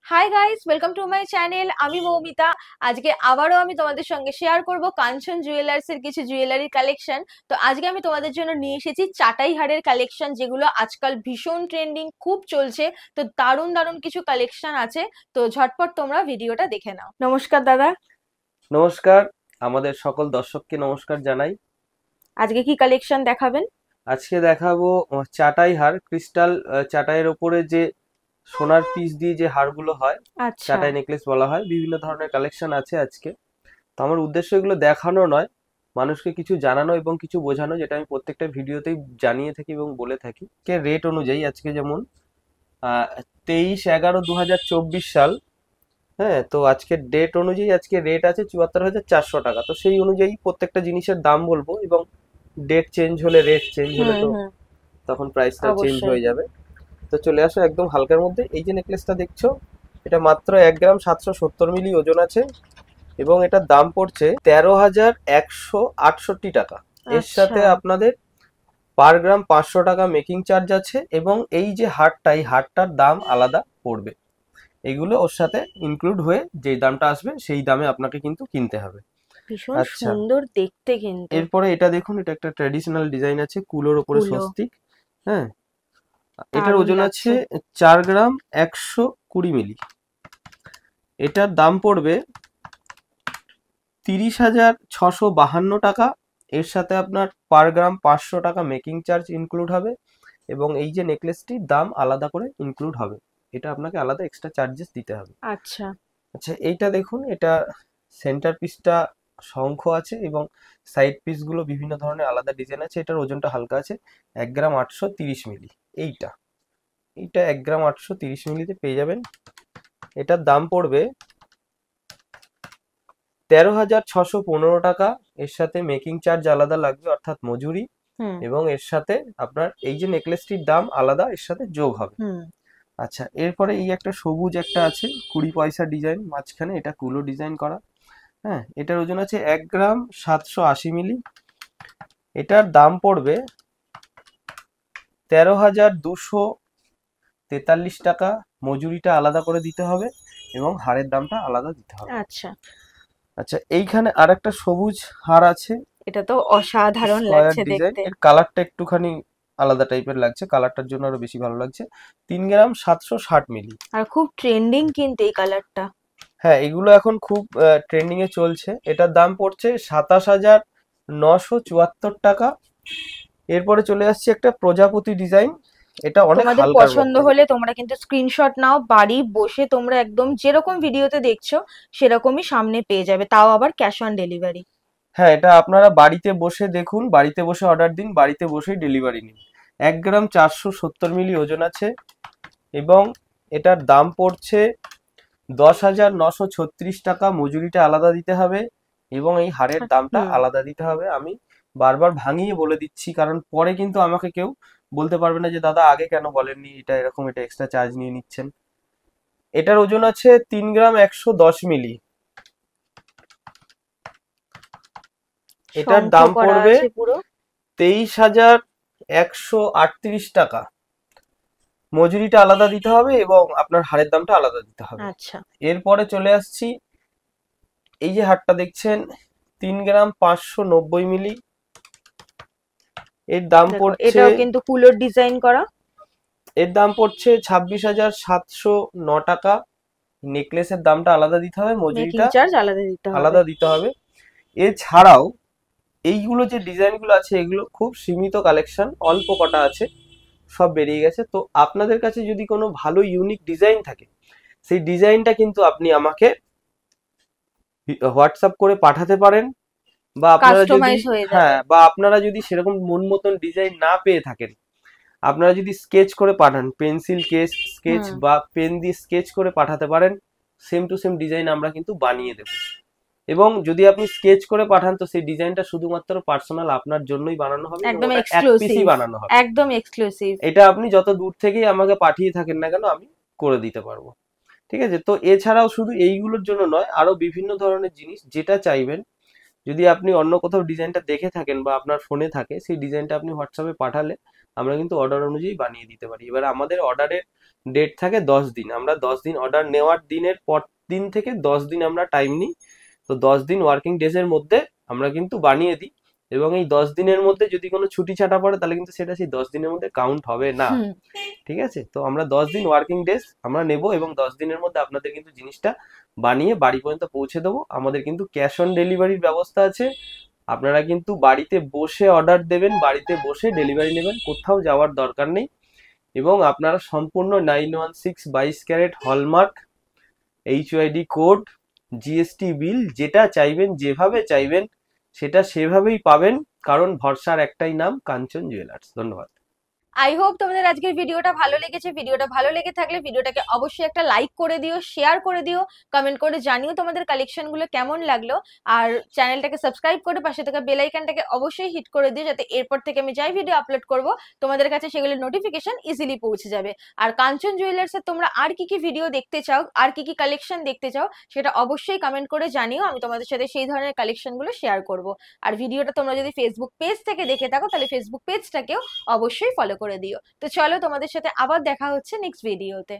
Hi guys, welcome to my channel. আমি মৌমিতা। আজকে আবারও আমি তোমাদের সঙ্গে শেয়ার করব কাঞ্চন জুয়েলার্স এর কিছু জুয়েলারি কালেকশন। তো আজকে আমি তোমাদের জন্য নিয়ে এসেছি চাটাই হারের কালেকশন, যেগুলো আজকাল ভীষণ ট্রেন্ডিং, খুব চলছে। তো দারুণ দারুণ কিছু কালেকশন আছে। তো ঝটপট তোমরা ভিডিওটা দেখে নাও। নমস্কার দাদা। নমস্কার। আমাদের সকল দর্শককে নমস্কার জানাই। আজকে কি কালেকশন দেখাবেন? আজকে দেখাবো চাটাই হার, ক্রিস্টাল চাটাইয়ের ওপরে যে সোনার পিস দিয়ে যে হারগুলো হয়, আচ্ছা। চাটাই নেকলেস বলা হয়। বিভিন্ন ধরনের কালেকশন আছে আজকে। তো আমার উদ্দেশ্য এগুলো দেখানো নয়, মানুষকে কিছু জানানো এবং কিছু বোঝানো, যেটা আমি প্রত্যেকটা ভিডিওতেই জানিয়ে থাকি এবং বলে থাকি। রেট অনুযায়ী আজকে যেমন 23/11/2024 সাল। হ্যাঁ, তো আজকের ডেট অনুযায়ী আজকে রেট আছে 74,400 টাকা। তো সেই অনুযায়ী প্রত্যেকটা জিনিসের দাম বলবো, এবং ডেট চেঞ্জ হলে, রেট চেঞ্জ হলে হুম তো হুম। তখন প্রাইসটা চেঞ্জ অবশ্যই। হয়ে যাবে। তো চলে আসো একদম হালকার মধ্যে। এই যে নেকলেসটা দেখছো, এটা মাত্র 1 গ্রাম 770 মিলি ওজন আছে, এবং এটার দাম পড়ছে 13,168 টাকা। এর আচ্ছা। সাথে আপনাদের পার গ্রাম 500 টাকা মেকিং চার্জ আছে, এবং এই যে হারটা, এই হারটার দাম আলাদা পড়বে। এগুলো ওর সাথে ইনক্লুড হয়ে যেই দামটা আসবে সেই দামে আপনাকে কিন্তু কিনতে হবে। ভীষণ আচ্ছা, সুন্দর দেখতে কিন্তু। এরপরে এটা দেখুন, এটা একটা ট্র্যাডিশনাল ডিজাইন আছে, কুলোর ওপরে কুলো। স্বস্তিক। হ্যাঁ, এটার দারুণ ওজন আছে লাগছে। 4 গ্রাম 120 মিলি। এটার দাম পড়বে 30,652 টাকা। এর সাথে আপনার পার গ্রাম 500 টাকা মেকিং চার্জ ইনক্লুড হবে, এবং এই যে নেকলেসটির দাম আলাদা করে ইনক্লুড হবে। এটা আপনাকে আলাদা এক্সট্রা চার্জেস দিতে হবে। আচ্ছা। আচ্ছা, এইটা দেখুন, এটা সেন্টার পিসটা শঙ্খ আছে, এবং সাইড পিসগুলো বিভিন্ন ধরনের আলাদা ডিজাইন আছে। এটার ওজনটা হালকা আছে, 1 গ্রাম 830 মিলি। এইটা এইটা 1 গ্রাম 830 মিলিতে পেয়ে যাবেন। এটার দাম পড়বে 13,615 টাকা। এর সাথে মেকিং চার্জ আলাদা লাগবে, অর্থাৎ মজুরি, হুম এবং এর সাথে আপনার এই যে নেকলেসটির দাম আলাদা এর সাথে যোগ হবে। হুম। আচ্ছা, এরপরে এই একটা সবুজ একটা আছে, 20 পয়সা ডিজাইন মাঝখানে, এটা কুলো ডিজাইন করা। হ্যাঁ, এটার ওজন আছে 1 গ্রাম 780 মিলি। এটার দাম পড়বে 13,243 টাকা। মজুরিটা আলাদা করে দিতে হবে, এবং হারের দামটা আলাদা দিতে হবে। আচ্ছা। আচ্ছা, এইখানে আর একটা সবুজ হার আছে, এটা তো অসাধারণ স্কয়ার লাগছে ডিজাইন। দেখতে। এর কালারটা একটুখানি আলাদা টাইপের লাগছে, কালারটার জন্য আরো বেশি ভালো লাগছে। 3 গ্রাম 760 মিলি। আর খুব ট্রেন্ডিং কিন্তু এই কালারটা। হ্যাঁ, এগুলো এখন খুব ট্রেন্ডিং এ চলছে। এটার দাম পড়ছে 27,974 টাকা। এরপরে চলে আসছে একটা প্রজাপতি ডিজাইন, এটা অনেক তোমাদের হালকার পছন্দ মধ্যে। হলে তোমরা কিন্তু স্ক্রিনশট নাও, বাড়ি বসে তোমরা একদম যেরকম ভিডিওতে দেখছো সেরকমই সামনে পেয়ে যাবে, তাও আবার ক্যাশ অন ডেলিভারি। হ্যাঁ, এটা আপনারা বাড়িতে বসে দেখুন, বাড়িতে বসে অর্ডার দিন, বাড়িতে বসেই ডেলিভারি নিন। 1 গ্রাম 470 মিলি ওজন আছে, এবং এটার দাম পড়ছে 10,936 টাকা। মজুরিটা আলাদা দিতে হবে, এবং এই হারের দামটা হুম। আলাদা দিতে হবে। আমি বারবার ভাঙিয়ে বলে দিচ্ছি, কারণ পরে কিন্তু আমাকে কেউ বলতে পারবে না যে দাদা আগে কেন বলেননি, এটা এরকম, এটা এক্সট্রা চার্জ নিয়ে নিচ্ছেন। এটার ওজন আছে 3 গ্রাম 110 মিলি। এটার শঙ্খ দাম করা পড়বে আছে পুরো। 23,138 টাকা। মজুরিটা আলাদা দিতে হবে, এবং আপনার হারের দামটা আলাদা দিতে হবে। আচ্ছা। এরপরে চলে আসছি, এই যে হারটা দেখছেন, 3 গ্রাম 590 মিলি। এর দাম দেখো, পড়ছে এটাও কিন্তু কুলোর ডিজাইন করা। এর দাম পড়ছে 26,709 টাকা। নেকলেসের দামটা আলাদা দিতে হবে, মেকিং মজুরিটা চার্জ আলাদা দিতে হবে। আলাদা দিতে হবে। এছাড়াও এইগুলো যে ডিজাইনগুলো আছে, এগুলো খুব সীমিত কালেকশন, অল্প কটা আছে, সব বেরিয়ে গেছে। তো আপনাদের কাছে যদি কোনো ভালো ইউনিক ডিজাইন থাকে, সেই ডিজাইনটা কিন্তু আপনি আমাকে হোয়াটসঅ্যাপ করে পাঠাতে পারেন। বা আপনারা যদি, কাস্টমাইজ হয়ে যাবে। হ্যাঁ, বা আপনারা যদি সেরকম মন মতন ডিজাইন না পেয়ে থাকেন, আপনারা যদি স্কেচ করে পাঠান, পেন্সিল কেস স্কেচ হুম। বা পেন দিয়ে স্কেচ করে পাঠাতে পারেন, সেম টু সেম ডিজাইন আমরা কিন্তু বানিয়ে দেব। এবং যদি আপনি স্কেচ করে পাঠান, তো সেই ডিজাইনটা শুধুমাত্র পার্সোনাল আপনার জন্যই বানানো হবে, এবং একদম ওটা এক পিসই এক্সক্লুসিভ। বানানো হবে। একদম এক্সক্লুসিভ। এটা আপনি যত দূর থেকেই আমাকে পাঠিয়ে থাকেন না কেন, আমি করে দিতে পারবো। ঠিক আছে? তো এছাড়াও শুধু এইগুলোর জন্য নয়, আরো বিভিন্ন ধরনের জিনিস যেটা চাইবেন, যদি আপনি অন্য কোথাও ডিজাইনটা দেখে থাকেন বা আপনার ফোনে থাকে, সেই ডিজাইনটা আপনি হোয়াটসঅ্যাপে পাঠালে আমরা কিন্তু অর্ডার অনুযায়ী বানিয়ে দিতে পারি। এবার আমাদের অর্ডারের ডেট থাকে 10 দিন। আমরা 10 দিন অর্ডার নেওয়ার দিনের পর দিন থেকে 10 দিন আমরা টাইম নিই। তো 10 দিন ওয়ার্কিং ডেজ এর মধ্যে আমরা কিন্তু বানিয়ে দিই, এবং এই 10 দিনের মধ্যে যদি কোনো ছুটি ছাটা পড়ে তাহলে কিন্তু সেটা সেই 10 দিনের মধ্যে কাউন্ট হবে না। হুম। ঠিক আছে, তো আমরা 10 দিন ওয়ার্কিং ডেজ আমরা নেব, এবং 10 দিনের মধ্যে আপনাদের কিন্তু জিনিসটা বানিয়ে বাড়ি পর্যন্ত পৌঁছে দেবো। আমাদের কিন্তু ক্যাশ অন ডেলিভারির ব্যবস্থা আছে। আপনারা কিন্তু বাড়িতে বসে অর্ডার দেবেন, বাড়িতে বসে ডেলিভারি নেবেন, কোথাও যাওয়ার দরকার নেই। এবং আপনারা সম্পূর্ণ 916 22 carat hallmark, HYD code, GST bill, যেটা চাইবেন যেভাবে চাইবেন সেটা সেভাবেই পাবেন, কারণ ভরসার একটাই নাম, কাঞ্চন জুয়েলার্স। ধন্যবাদ। আই হোপ তোমাদের আজকের ভিডিওটা ভালো লেগেছে। ভিডিওটা ভালো লেগে থাকলে ভিডিওটাকে অবশ্যই একটা লাইক করে দিও, শেয়ার করে দিও, কমেন্ট করে জানিও তোমাদের কালেকশন গুলো কেমন লাগলো। আর চ্যানেলটাকে সাবস্ক্রাইব করে পাশে থাকা বেল আইকনটাকে অবশ্যই হিট করে দিও, যাতে এরপর থেকে আমি যাই ভিডিও আপলোড করব তোমাদের কাছে সেগুলোর নোটিফিকেশন ইজিলি পৌঁছে যাবে। আর কাঞ্চন জুয়েলার্সের তোমরা আর কি কি ভিডিও দেখতে চাও, আর কি কি কালেকশন দেখতে চাও, সেটা অবশ্যই কমেন্ট করে জানিও, আমি তোমাদের সাথে সেই ধরনের কালেকশন গুলো শেয়ার করব। আর ভিডিওটা তোমরা যদি ফেসবুক পেজ থেকে দেখে থাকো তাহলে ফেসবুক পেজটাকেও অবশ্যই ফলো করে দিও। তো চলো, তোমাদের সাথে আবার দেখা হচ্ছে নেক্সট ভিডিওতে।